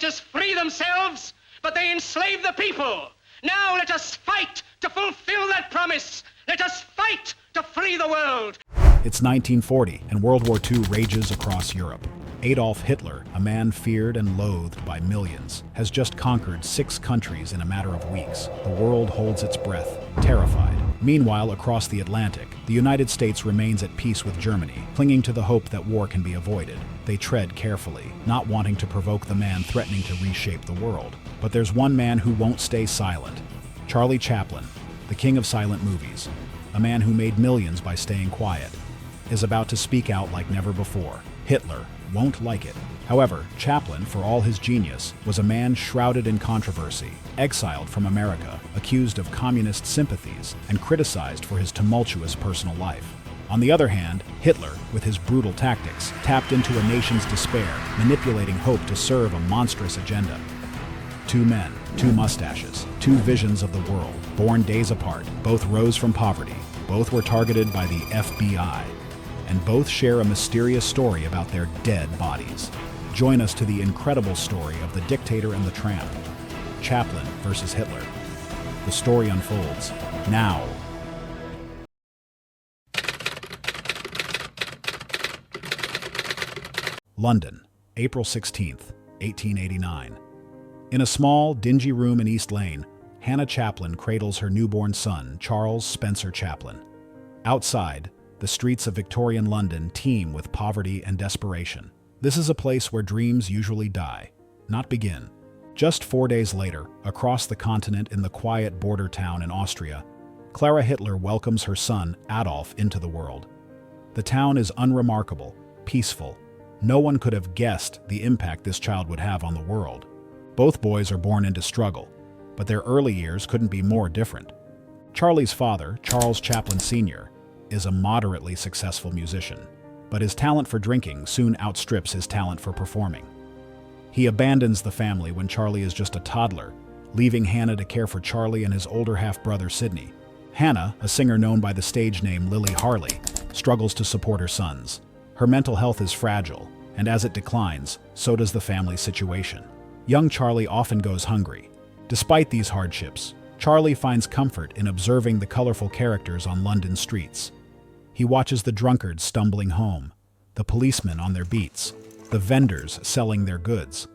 dictators free themselves, but they enslave the people. Now let us fight to fulfill that promise. Let us fight to free the world. It's 1940, and World War II rages across Europe. Adolf Hitler, a man feared and loathed by millions, has just conquered 6 countries in a matter of weeks. The world holds its breath, terrified. Meanwhile, across the Atlantic, the United States remains at peace with Germany, clinging to the hope that war can be avoided. They tread carefully, not wanting to provoke the man threatening to reshape the world. But there's one man who won't stay silent. Charlie Chaplin, the king of silent movies, a man who made millions by staying quiet, is about to speak out like never before. Hitler won't like it. However, Chaplin, for all his genius, was a man shrouded in controversy, exiled from America, accused of communist sympathies, and criticized for his tumultuous personal life. On the other hand, Hitler, with his brutal tactics, tapped into a nation's despair, manipulating hope to serve a monstrous agenda. 2 men, 2 mustaches, 2 visions of the world, born days apart. Both rose from poverty. Both were targeted by the FBI. And both share a mysterious story about their dead bodies. Join us to the incredible story of the Dictator and the Tramp. Chaplin versus Hitler. The story unfolds now. London, April 16th, 1889. In a small, dingy room in East Lane, Hannah Chaplin cradles her newborn son, Charles Spencer Chaplin. Outside, the streets of Victorian London teem with poverty and desperation. This is a place where dreams usually die, not begin. Just 4 days later, across the continent in the quiet border town in Austria, Clara Hitler welcomes her son, Adolf, into the world. The town is unremarkable, peaceful. No one could have guessed the impact this child would have on the world. Both boys are born into struggle, but their early years couldn't be more different. Charlie's father, Charles Chaplin Sr., is a moderately successful musician, but his talent for drinking soon outstrips his talent for performing. He abandons the family when Charlie is just a toddler, leaving Hannah to care for Charlie and his older half-brother Sidney. Hannah, a singer known by the stage name Lily Harley, struggles to support her sons. Her mental health is fragile, and as it declines, so does the family's situation. Young Charlie often goes hungry. Despite these hardships, Charlie finds comfort in observing the colorful characters on London streets. He watches the drunkards stumbling home, the policemen on their beats, the vendors selling their goods.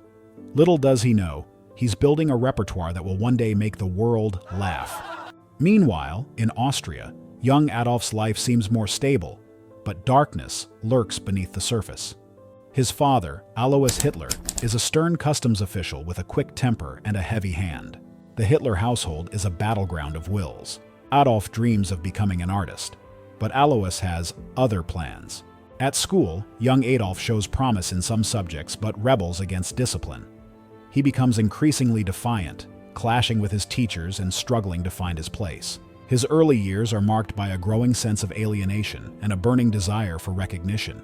Little does he know, he's building a repertoire that will one day make the world laugh. Meanwhile, in Austria, young Adolf's life seems more stable, but darkness lurks beneath the surface. His father, Alois Hitler, is a stern customs official with a quick temper and a heavy hand. The Hitler household is a battleground of wills. Adolf dreams of becoming an artist, but Alois has other plans. At school, young Adolf shows promise in some subjects but rebels against discipline. He becomes increasingly defiant, clashing with his teachers and struggling to find his place. His early years are marked by a growing sense of alienation and a burning desire for recognition.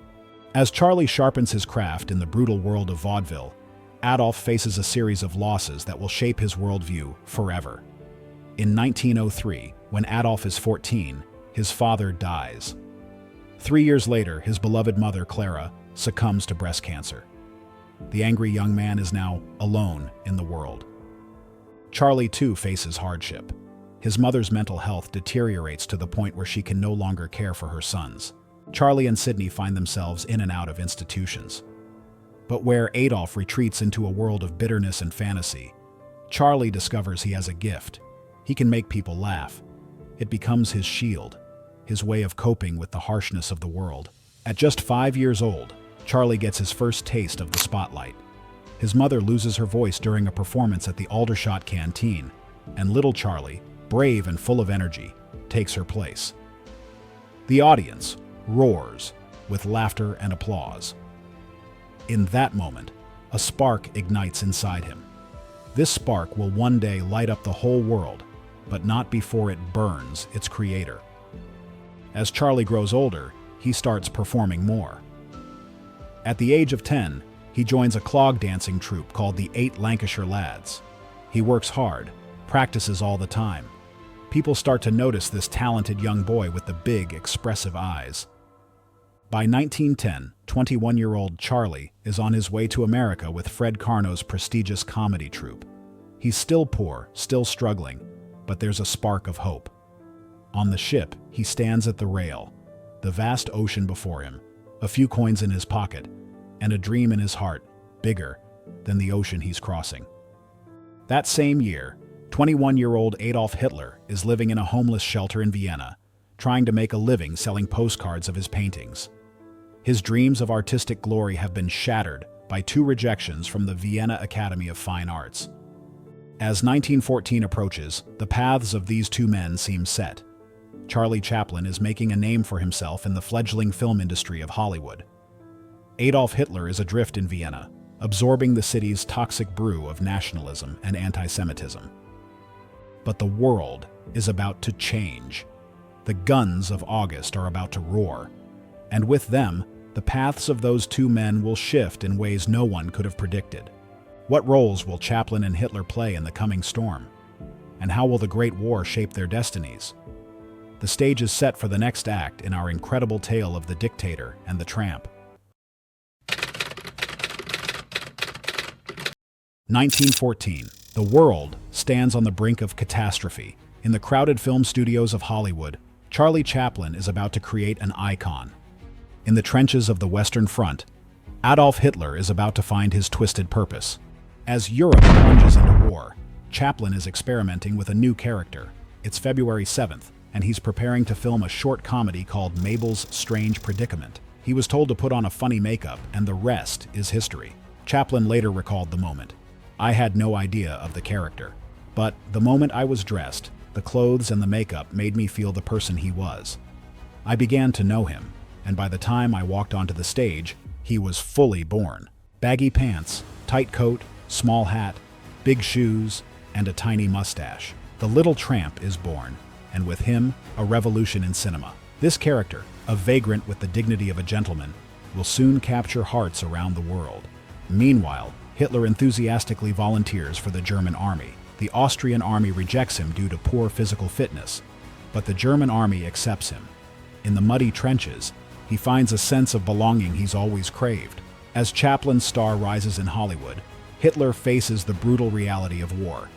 As Charlie sharpens his craft in the brutal world of vaudeville, Adolf faces a series of losses that will shape his worldview forever. In 1903, when Adolf is 14, his father dies. 3 years later, his beloved mother, Clara, succumbs to breast cancer. The angry young man is now alone in the world. Charlie, too, faces hardship. His mother's mental health deteriorates to the point where she can no longer care for her sons. Charlie and Sidney find themselves in and out of institutions. But where Adolf retreats into a world of bitterness and fantasy, Charlie discovers he has a gift. He can make people laugh. It becomes his shield, his way of coping with the harshness of the world. At just 5 years old, Charlie gets his first taste of the spotlight. His mother loses her voice during a performance at the Aldershot Canteen, and little Charlie, brave and full of energy, takes her place. The audience roars with laughter and applause. In that moment, a spark ignites inside him. This spark will one day light up the whole world, but not before it burns its creator. As Charlie grows older, he starts performing more. At the age of 10, he joins a clog dancing troupe called the 8 Lancashire Lads. He works hard, practices all the time. People start to notice this talented young boy with the big, expressive eyes. By 1910, 21-year-old Charlie is on his way to America with Fred Karno's prestigious comedy troupe. He's still poor, still struggling, but there's a spark of hope. On the ship, he stands at the rail, the vast ocean before him, a few coins in his pocket, and a dream in his heart, bigger than the ocean he's crossing. That same year, 21-year-old Adolf Hitler is living in a homeless shelter in Vienna, trying to make a living selling postcards of his paintings. His dreams of artistic glory have been shattered by 2 rejections from the Vienna Academy of Fine Arts. As 1914 approaches, the paths of these 2 men seem set. Charlie Chaplin is making a name for himself in the fledgling film industry of Hollywood. Adolf Hitler is adrift in Vienna, absorbing the city's toxic brew of nationalism and anti-Semitism. But the world is about to change. The guns of August are about to roar, and with them, the paths of those 2 men will shift in ways no one could have predicted. What roles will Chaplin and Hitler play in the coming storm? And how will the Great War shape their destinies? The stage is set for the next act in our incredible tale of the Dictator and the Tramp. 1914. The world stands on the brink of catastrophe. In the crowded film studios of Hollywood, Charlie Chaplin is about to create an icon. In the trenches of the Western Front, Adolf Hitler is about to find his twisted purpose. As Europe plunges into war, Chaplin is experimenting with a new character. It's February 7th, and he's preparing to film a short comedy called Mabel's Strange Predicament. He was told to put on a funny makeup, and the rest is history. Chaplin later recalled the moment. I had no idea of the character, but the moment I was dressed, the clothes and the makeup made me feel the person he was. I began to know him, and by the time I walked onto the stage, he was fully born. Baggy pants, tight coat, small hat, big shoes, and a tiny mustache. The little tramp is born, and with him, a revolution in cinema. This character, a vagrant with the dignity of a gentleman, will soon capture hearts around the world. Meanwhile, Hitler enthusiastically volunteers for the German army. The Austrian army rejects him due to poor physical fitness, but the German army accepts him. In the muddy trenches, he finds a sense of belonging he's always craved. As Chaplin's star rises in Hollywood, Hitler faces the brutal reality of war.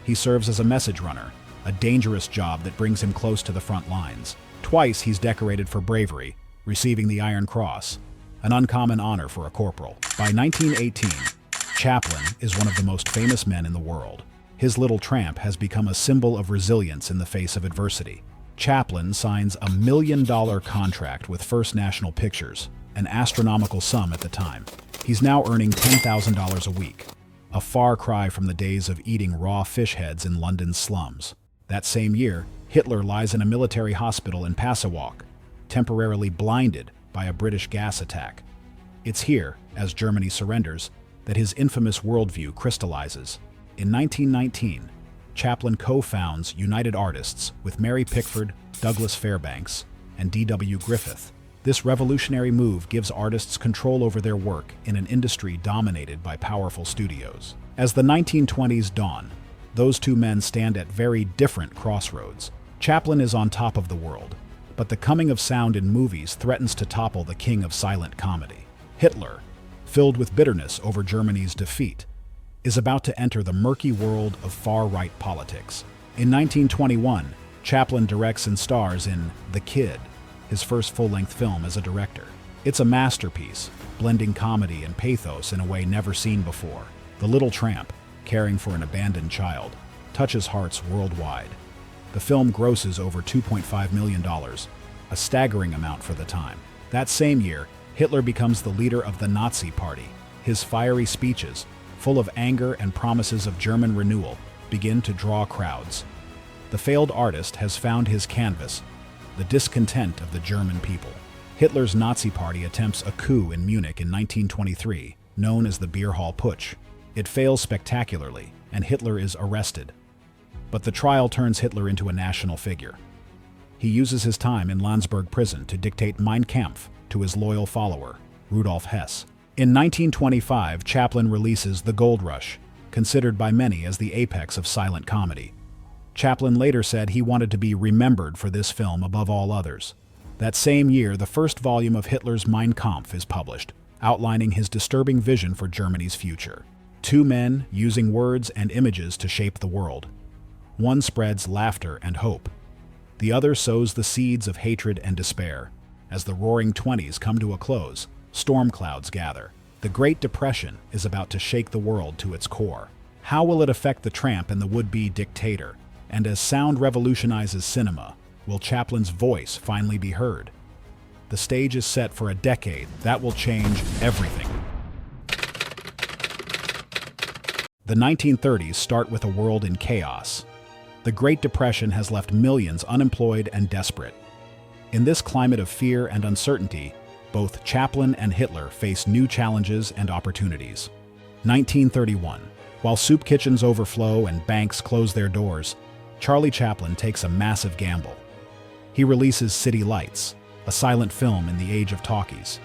He serves as a message runner, a dangerous job that brings him close to the front lines. Twice he's decorated for bravery, receiving the Iron Cross, an uncommon honor for a corporal. By 1918, Chaplin is one of the most famous men in the world. His little tramp has become a symbol of resilience in the face of adversity. Chaplin signs a $1 million contract with First National Pictures, an astronomical sum at the time. He's now earning $10,000 a week, a far cry from the days of eating raw fish heads in London's slums. That same year, Hitler lies in a military hospital in Passewalk, temporarily blinded by a British gas attack. It's here, as Germany surrenders, that his infamous worldview crystallizes. In 1919, Chaplin co-founds United Artists with Mary Pickford, Douglas Fairbanks, and D.W. Griffith. This revolutionary move gives artists control over their work in an industry dominated by powerful studios. As the 1920s dawn, those 2 men stand at very different crossroads. Chaplin is on top of the world, but the coming of sound in movies threatens to topple the king of silent comedy. Hitler, filled with bitterness over Germany's defeat, is about to enter the murky world of far-right politics. In 1921, Chaplin directs and stars in The Kid, his first full-length film as a director. It's a masterpiece, blending comedy and pathos in a way never seen before. The little tramp, caring for an abandoned child, touches hearts worldwide. The film grosses over $2.5 million, a staggering amount for the time. That same year, Hitler becomes the leader of the Nazi Party. His fiery speeches, full of anger and promises of German renewal, begin to draw crowds. The failed artist has found his canvas, the discontent of the German people. Hitler's Nazi Party attempts a coup in Munich in 1923, known as the Beer Hall Putsch. It fails spectacularly, and Hitler is arrested. But the trial turns Hitler into a national figure. He uses his time in Landsberg prison to dictate Mein Kampf to his loyal follower, Rudolf Hess. In 1925, Chaplin releases The Gold Rush, considered by many as the apex of silent comedy. Chaplin later said he wanted to be remembered for this film above all others. That same year, the first volume of Hitler's Mein Kampf is published, outlining his disturbing vision for Germany's future. Two men using words and images to shape the world. One spreads laughter and hope. The other sows the seeds of hatred and despair. As the Roaring Twenties come to a close, storm clouds gather. The Great Depression is about to shake the world to its core. How will it affect the tramp and the would-be dictator? And as sound revolutionizes cinema, will Chaplin's voice finally be heard? The stage is set for a decade that will change everything. The 1930s start with a world in chaos. The Great Depression has left millions unemployed and desperate. In this climate of fear and uncertainty, both Chaplin and Hitler face new challenges and opportunities. 1931. While soup kitchens overflow and banks close their doors, Charlie Chaplin takes a massive gamble. He releases City Lights, a silent film in the age of talkies.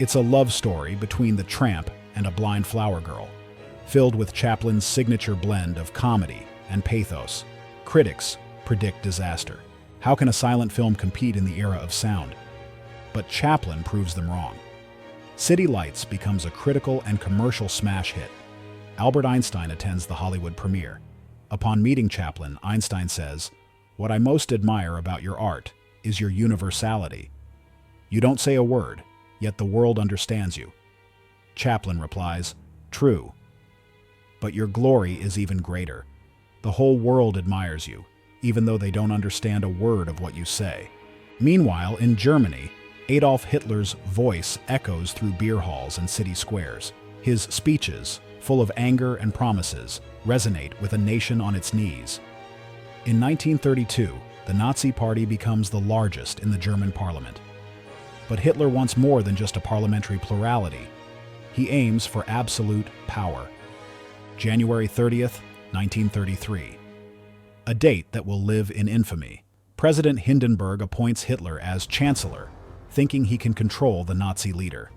It's a love story between the tramp and a blind flower girl, filled with Chaplin's signature blend of comedy and pathos. Critics predict disaster. How can a silent film compete in the era of sound? But Chaplin proves them wrong. City Lights becomes a critical and commercial smash hit. Albert Einstein attends the Hollywood premiere. Upon meeting Chaplin, Einstein says, "What I most admire about your art is your universality. You don't say a word, yet the world understands you." Chaplin replies, "True. But your glory is even greater. The whole world admires you, even though they don't understand a word of what you say." Meanwhile, in Germany, Adolf Hitler's voice echoes through beer halls and city squares. His speeches, full of anger and promises, resonate with a nation on its knees. In 1932, the Nazi Party becomes the largest in the German parliament. But Hitler wants more than just a parliamentary plurality. He aims for absolute power. January 30th, 1933. A date that will live in infamy. President Hindenburg appoints Hitler as chancellor, thinking he can control the Nazi leader.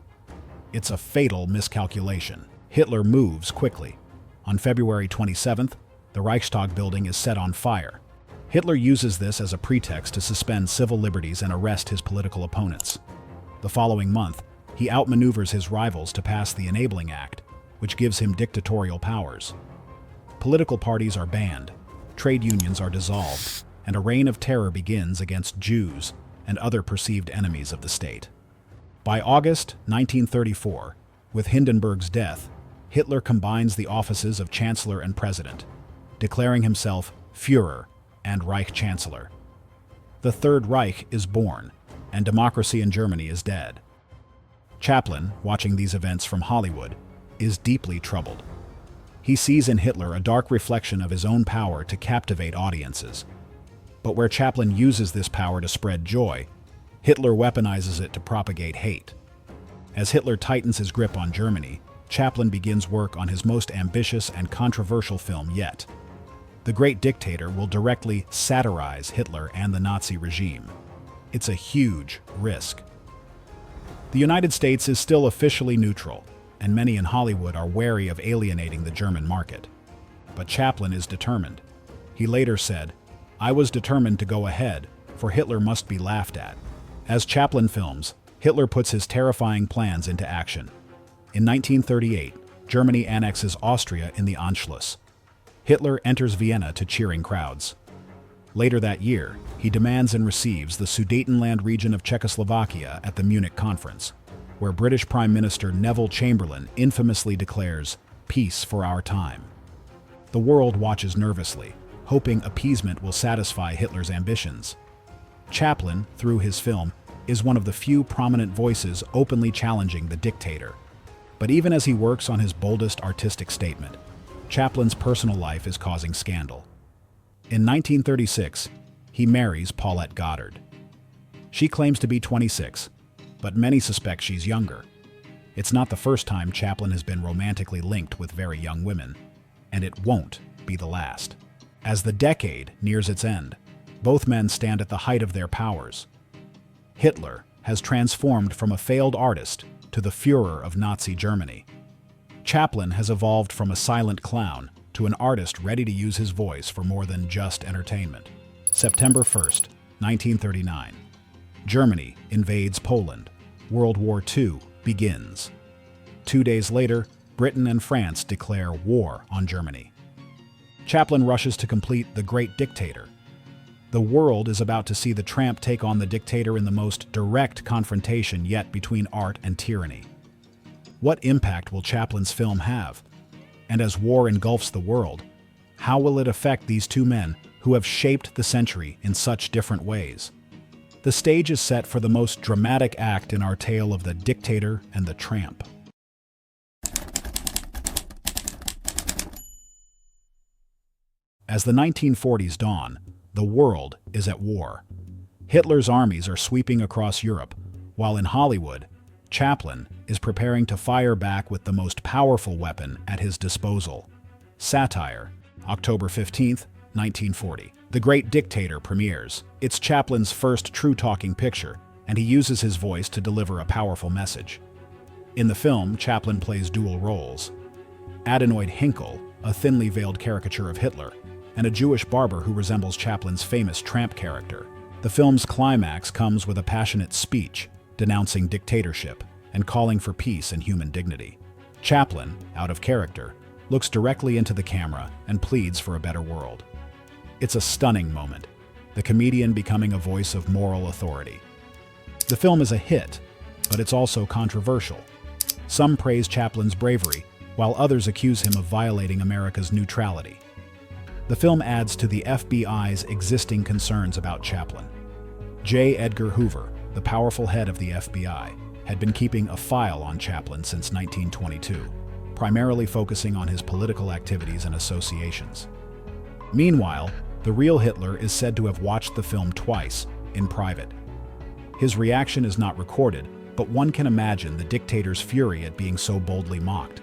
It's a fatal miscalculation. Hitler moves quickly. On February 27th, the Reichstag building is set on fire. Hitler uses this as a pretext to suspend civil liberties and arrest his political opponents. The following month, he outmaneuvers his rivals to pass the Enabling Act, which gives him dictatorial powers. Political parties are banned, trade unions are dissolved, and a reign of terror begins against Jews and other perceived enemies of the state. By August 1934, with Hindenburg's death, Hitler combines the offices of Chancellor and President, declaring himself Führer and Reich Chancellor. The Third Reich is born, and democracy in Germany is dead. Chaplin, watching these events from Hollywood, is deeply troubled. He sees in Hitler a dark reflection of his own power to captivate audiences. But where Chaplin uses this power to spread joy, Hitler weaponizes it to propagate hate. As Hitler tightens his grip on Germany, Chaplin begins work on his most ambitious and controversial film yet. The Great Dictator will directly satirize Hitler and the Nazi regime. It's a huge risk. The United States is still officially neutral, and many in Hollywood are wary of alienating the German market. But Chaplin is determined. He later said, "I was determined to go ahead, for Hitler must be laughed at." As Chaplin films, Hitler puts his terrifying plans into action. In 1938, Germany annexes Austria in the Anschluss. Hitler enters Vienna to cheering crowds. Later that year, he demands and receives the Sudetenland region of Czechoslovakia at the Munich Conference, where British Prime Minister Neville Chamberlain infamously declares, "Peace for our time." The world watches nervously, hoping appeasement will satisfy Hitler's ambitions. Chaplin, through his film, is one of the few prominent voices openly challenging the dictator. But even as he works on his boldest artistic statement, Chaplin's personal life is causing scandal. In 1936, he marries Paulette Goddard. She claims to be 26, but many suspect she's younger. It's not the first time Chaplin has been romantically linked with very young women, and it won't be the last. As the decade nears its end, both men stand at the height of their powers. Hitler has transformed from a failed artist to the Führer of Nazi Germany. Chaplin has evolved from a silent clown to an artist ready to use his voice for more than just entertainment. September 1st, 1939. Germany invades Poland. World War II begins. 2 days later, Britain and France declare war on Germany. Chaplin rushes to complete The Great Dictator. The world is about to see the tramp take on the dictator in the most direct confrontation yet between art and tyranny. What impact will Chaplin's film have? And as war engulfs the world, how will it affect these two men who have shaped the century in such different ways? The stage is set for the most dramatic act in our tale of the Dictator and the Tramp. As the 1940s dawn, the world is at war. Hitler's armies are sweeping across Europe, while in Hollywood, Chaplin is preparing to fire back with the most powerful weapon at his disposal: satire. October 15th, 1940. The Great Dictator premieres. It's Chaplin's first true talking picture, and he uses his voice to deliver a powerful message. In the film, Chaplin plays dual roles: Adenoid Hinkle, a thinly veiled caricature of Hitler, and a Jewish barber who resembles Chaplin's famous tramp character. The film's climax comes with a passionate speech denouncing dictatorship and calling for peace and human dignity. Chaplin, out of character, looks directly into the camera and pleads for a better world. It's a stunning moment, the comedian becoming a voice of moral authority. The film is a hit, but it's also controversial. Some praise Chaplin's bravery, while others accuse him of violating America's neutrality. The film adds to the FBI's existing concerns about Chaplin. J. Edgar Hoover, the powerful head of the FBI, had been keeping a file on Chaplin since 1922, primarily focusing on his political activities and associations. Meanwhile, the real Hitler is said to have watched the film twice, in private. His reaction is not recorded, but one can imagine the dictator's fury at being so boldly mocked.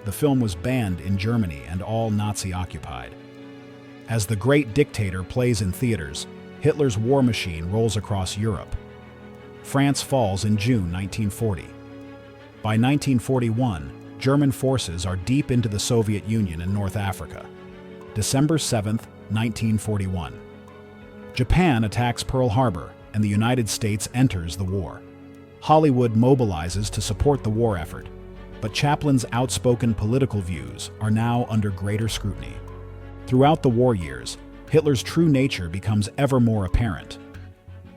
The film was banned in Germany and all Nazi-occupied. As The Great Dictator plays in theaters, Hitler's war machine rolls across Europe. France falls in June 1940. By 1941, German forces are deep into the Soviet Union in North Africa. December 7, 1941. Japan attacks Pearl Harbor, and the United States enters the war. Hollywood mobilizes to support the war effort, but Chaplin's outspoken political views are now under greater scrutiny. Throughout the war years, Hitler's true nature becomes ever more apparent.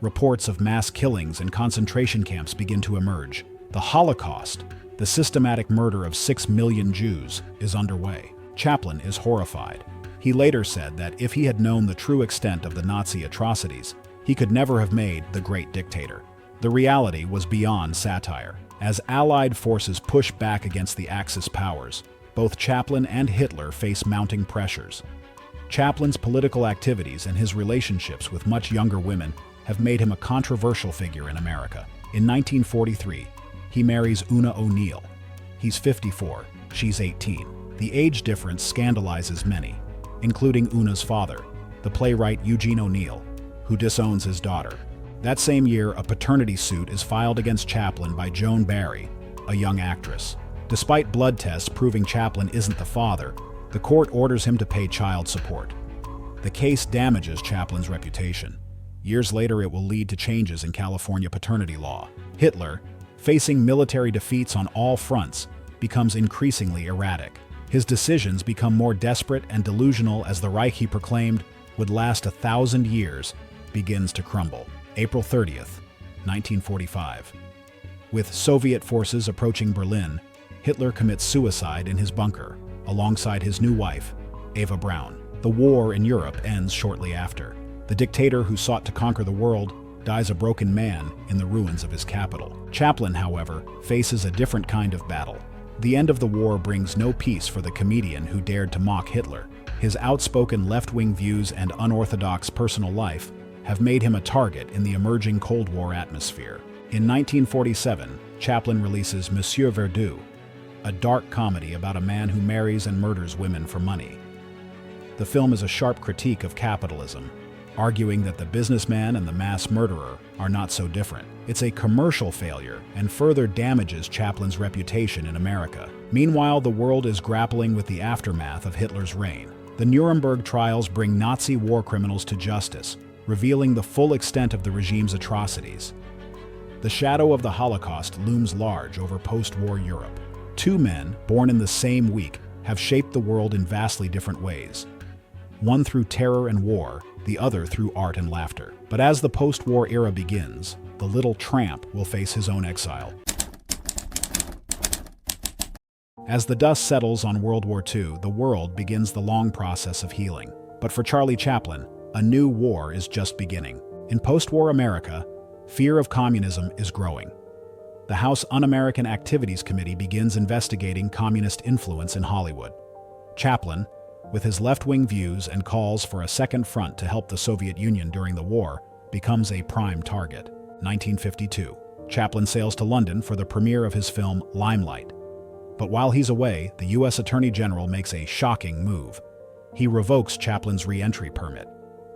Reports of mass killings and concentration camps begin to emerge. The Holocaust, the systematic murder of 6 million Jews, is underway. Chaplin is horrified. He later said that if he had known the true extent of the Nazi atrocities, he could never have made The Great Dictator. The reality was beyond satire. As Allied forces push back against the Axis powers, both Chaplin and Hitler face mounting pressures. Chaplin's political activities and his relationships with much younger women have made him a controversial figure in America. In 1943, he marries Una O'Neill. He's 54, she's 18. The age difference scandalizes many, including Una's father, the playwright Eugene O'Neill, who disowns his daughter. That same year, a paternity suit is filed against Chaplin by Joan Barry, a young actress. Despite blood tests proving Chaplin isn't the father, the court orders him to pay child support. The case damages Chaplin's reputation. Years later, it will lead to changes in California paternity law. Hitler, facing military defeats on all fronts, becomes increasingly erratic. His decisions become more desperate and delusional as the Reich he proclaimed would last 1,000 years begins to crumble. April 30th, 1945. With Soviet forces approaching Berlin, Hitler commits suicide in his bunker, alongside his new wife, Eva Braun. The war in Europe ends shortly after. The dictator who sought to conquer the world dies a broken man in the ruins of his capital. Chaplin, however, faces a different kind of battle. The end of the war brings no peace for the comedian who dared to mock Hitler. His outspoken left-wing views and unorthodox personal life have made him a target in the emerging Cold War atmosphere. In 1947, Chaplin releases Monsieur Verdoux, a dark comedy about a man who marries and murders women for money. The film is a sharp critique of capitalism, arguing that the businessman and the mass murderer are not so different. It's a commercial failure and further damages Chaplin's reputation in America. Meanwhile, the world is grappling with the aftermath of Hitler's reign. The Nuremberg trials bring Nazi war criminals to justice, revealing the full extent of the regime's atrocities. The shadow of the Holocaust looms large over post-war Europe. Two men, born in the same week, have shaped the world in vastly different ways. One through terror and war, the other through art and laughter. But as the post-war era begins, the little tramp will face his own exile. As the dust settles on World War II, the world begins the long process of healing. But for Charlie Chaplin, a new war is just beginning. In post-war America, fear of communism is growing. The House Un-American Activities Committee begins investigating communist influence in Hollywood. Chaplin, with his left-wing views and calls for a second front to help the Soviet Union during the war, becomes a prime target. 1952. Chaplin sails to London for the premiere of his film Limelight. But while he's away, the U.S. Attorney General makes a shocking move. He revokes Chaplin's re-entry permit.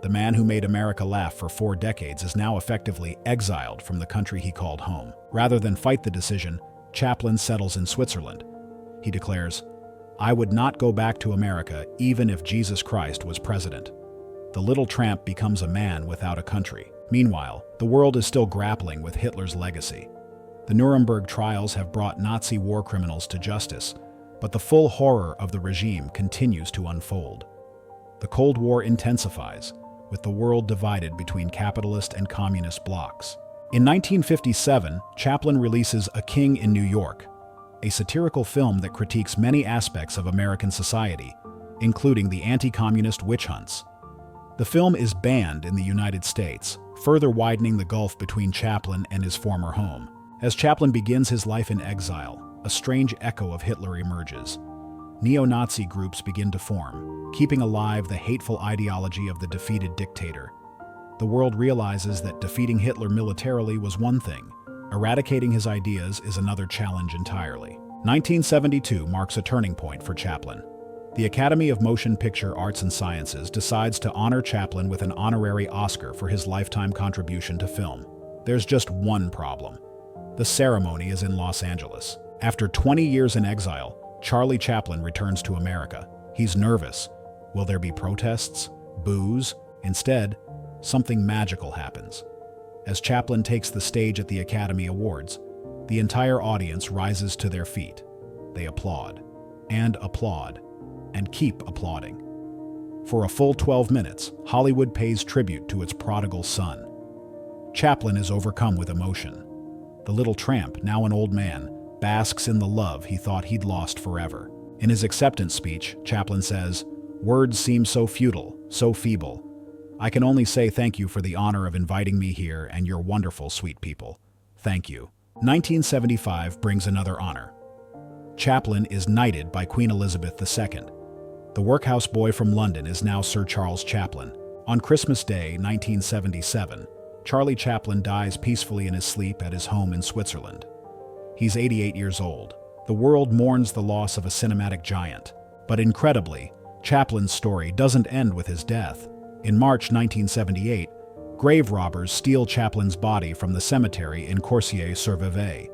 The man who made America laugh for 4 decades is now effectively exiled from the country he called home. Rather than fight the decision, Chaplin settles in Switzerland. He declares, "I would not go back to America even if Jesus Christ was president." The little tramp becomes a man without a country. Meanwhile, the world is still grappling with Hitler's legacy. The Nuremberg trials have brought Nazi war criminals to justice, but the full horror of the regime continues to unfold. The Cold War intensifies, with the world divided between capitalist and communist blocs. In 1957, Chaplin releases A King in New York, a satirical film that critiques many aspects of American society, including the anti-communist witch hunts. The film is banned in the United States, further widening the gulf between Chaplin and his former home. As Chaplin begins his life in exile, a strange echo of Hitler emerges. Neo-Nazi groups begin to form, keeping alive the hateful ideology of the defeated dictator. The world realizes that defeating Hitler militarily was one thing. Eradicating his ideas is another challenge entirely. 1972 marks a turning point for Chaplin. The Academy of Motion Picture Arts and Sciences decides to honor Chaplin with an honorary Oscar for his lifetime contribution to film. There's just one problem. The ceremony is in Los Angeles. After 20 years in exile, Charlie Chaplin returns to America. He's nervous. Will there be protests? Boos? Instead, something magical happens. As Chaplin takes the stage at the Academy Awards, the entire audience rises to their feet. They applaud, and keep applauding. For a full 12 minutes, Hollywood pays tribute to its prodigal son. Chaplin is overcome with emotion. The little tramp, now an old man, basks in the love he thought he'd lost forever. In his acceptance speech, Chaplin says, "Words seem so futile, so feeble. I can only say thank you for the honor of inviting me here and your wonderful, sweet people. Thank you." 1975 brings another honor. Chaplin is knighted by Queen Elizabeth II. The workhouse boy from London is now Sir Charles Chaplin. On Christmas Day, 1977, Charlie Chaplin dies peacefully in his sleep at his home in Switzerland. He's 88 years old. The world mourns the loss of a cinematic giant. But incredibly, Chaplin's story doesn't end with his death. In March 1978, grave robbers steal Chaplin's body from the cemetery in Coursier-sur-Vevey.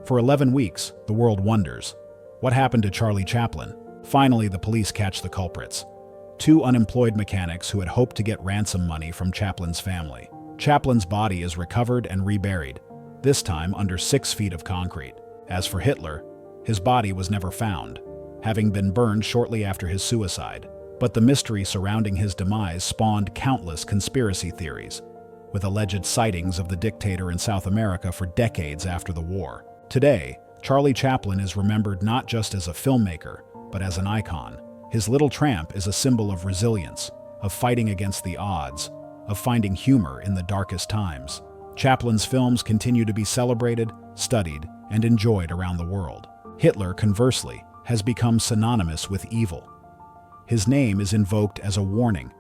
For 11 weeks, the world wonders, what happened to Charlie Chaplin? Finally, the police catch the culprits. 2 unemployed mechanics who had hoped to get ransom money from Chaplin's family. Chaplin's body is recovered and reburied, this time under 6 feet of concrete. As for Hitler, his body was never found, having been burned shortly after his suicide. But the mystery surrounding his demise spawned countless conspiracy theories, with alleged sightings of the dictator in South America for decades after the war. Today, Charlie Chaplin is remembered not just as a filmmaker, but as an icon. His little tramp is a symbol of resilience, of fighting against the odds, of finding humor in the darkest times. Chaplin's films continue to be celebrated, studied, and enjoyed around the world. Hitler, conversely, has become synonymous with evil. His name is invoked as a warning,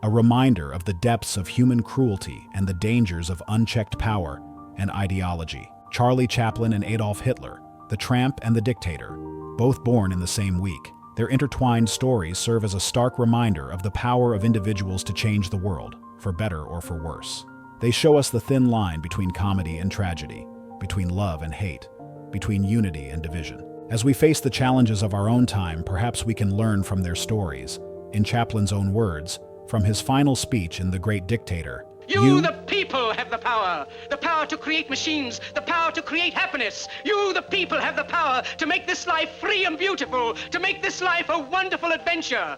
a reminder of the depths of human cruelty and the dangers of unchecked power and ideology. Charlie Chaplin and Adolf Hitler, the tramp and the dictator, both born in the same week. Their intertwined stories serve as a stark reminder of the power of individuals to change the world, for better or for worse. They show us the thin line between comedy and tragedy, between love and hate, between unity and division. As we face the challenges of our own time, perhaps we can learn from their stories. In Chaplin's own words, from his final speech in The Great Dictator. You, the people, have the power to create machines, the power to create happiness. You, the people, have the power to make this life free and beautiful, to make this life a wonderful adventure.